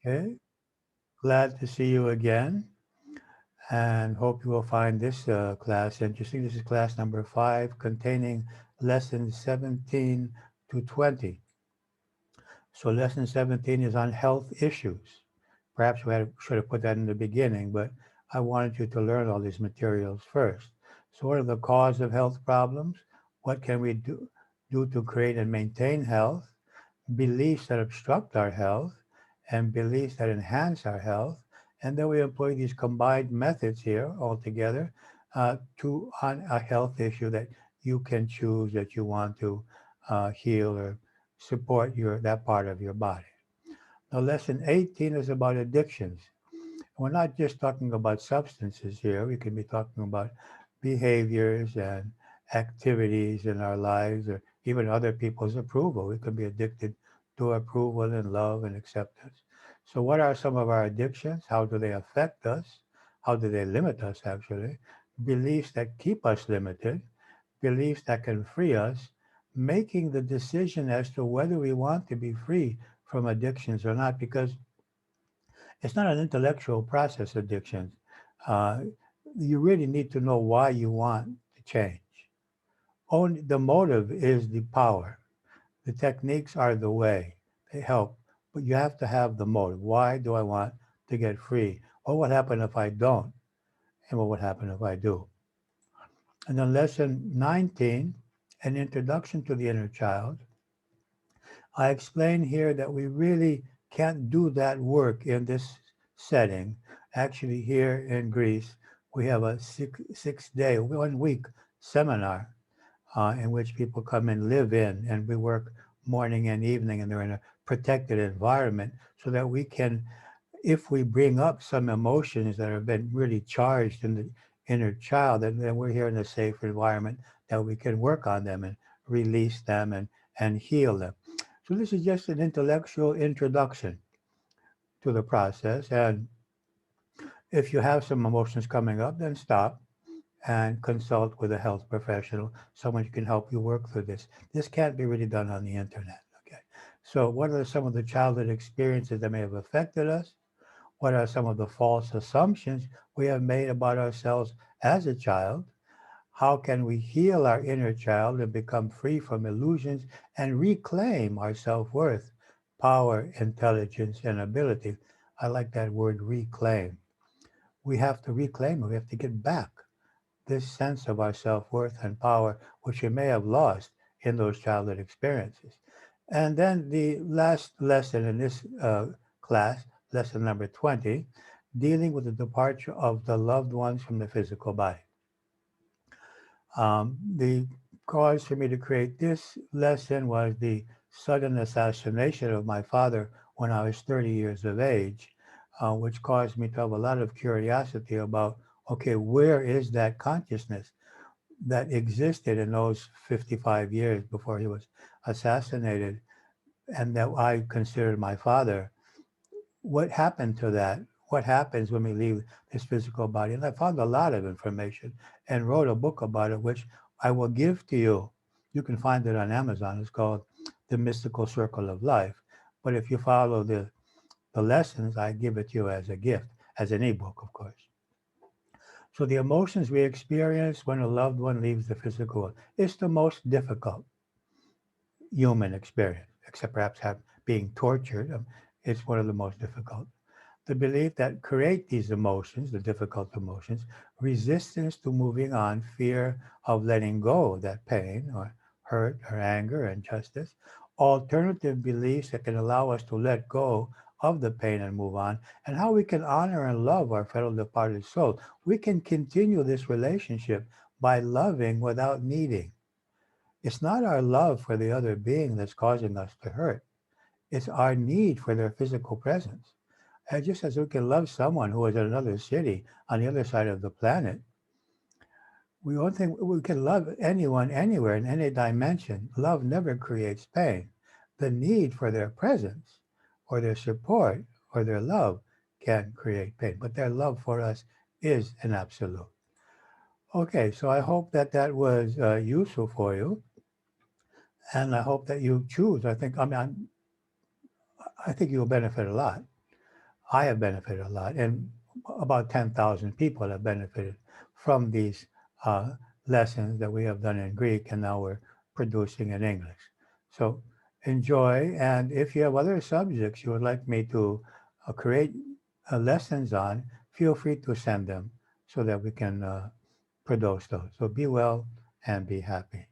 Okay, glad to see you again and hope you will find this class interesting. This is class number 5 containing lessons 17 to 20. So lesson 17 is on health issues. Perhaps should have put that in the beginning, but I wanted you to learn all these materials first. So what are the cause of health problems? What can we do to create and maintain health? Beliefs that obstruct our health, and beliefs that enhance our health. And then we employ these combined methods here altogether to on a health issue that you can choose that you want to heal or support that part of your body. Now, lesson 18 is about addictions. We're not just talking about substances here. We can be talking about behaviors and activities in our lives or even other people's approval. We could be addicted to approval and love and acceptance. So what are some of our addictions? How do they affect us? How do they limit us, actually? Beliefs that keep us limited, beliefs that can free us, making the decision as to whether we want to be free from addictions or not, because it's not an intellectual process, addictions. Uh, you really need to know why you want to change. Only the motive is the power. The techniques are the way. They help. But you have to have the motive. Why do I want to get free? What would happen if I don't? And what would happen if I do? And then lesson 19, an introduction to the inner child. I explain here that we really can't do that work in this setting. Actually, here in Greece, we have a six-day, 1 week seminar in which people come and live in, and we work morning and evening, and they're in a protected environment so that we can, if we bring up some emotions that have been really charged in the inner child, then we're here in a safe environment that we can work on them and release them and heal them. So this is just an intellectual introduction to the process. And if you have some emotions coming up, then stop and consult with a health professional, someone who can help you work through this. This can't be really done on the internet. Okay. So what are some of the childhood experiences that may have affected us? What are some of the false assumptions we have made about ourselves as a child? How can we heal our inner child and become free from illusions and reclaim our self-worth, power, intelligence, and ability? I like that word reclaim. We have to reclaim it. We have to get back this sense of our self-worth and power, which we may have lost in those childhood experiences. And then the last lesson in this class, lesson number 20, dealing with the departure of the loved ones from the physical body. The cause for me to create this lesson was the sudden assassination of my father when I was 30 years of age, which caused me to have a lot of curiosity about, okay, where is that consciousness that existed in those 55 years before he was assassinated and that I considered my father? What happened to that? What happens when we leave this physical body? And I found a lot of information and wrote a book about it, which I will give to you. You can find it on Amazon. It's called The Mystical Circle of Life. But if you follow the lessons, I give it to you as a gift, as an ebook, of course. So the emotions we experience when a loved one leaves the physical world, it's the most difficult human experience, except perhaps being tortured. It's one of the most difficult. The belief that create these emotions, the difficult emotions, resistance to moving on, fear of letting go of that pain or hurt or anger and injustice, alternative beliefs that can allow us to let go of the pain and move on, and how we can honor and love our fellow departed soul. We can continue this relationship by loving without needing. It's not our love for the other being that's causing us to hurt. It's our need for their physical presence. And just as we can love someone who is in another city on the other side of the planet, we don't think we can love anyone anywhere in any dimension. Love never creates pain. The need for their presence or their support or their love can create pain, but their love for us is an absolute. Okay, so I hope that that was useful for you, and I hope that you choose. I think you'll benefit a lot I have benefited a lot, and about 10,000 people have benefited from these uh, lessons that we have done in Greek, and now we're producing in English. So enjoy, and if you have other subjects you would like me to create lessons on, feel free to send them so that we can produce those. So be well and be happy.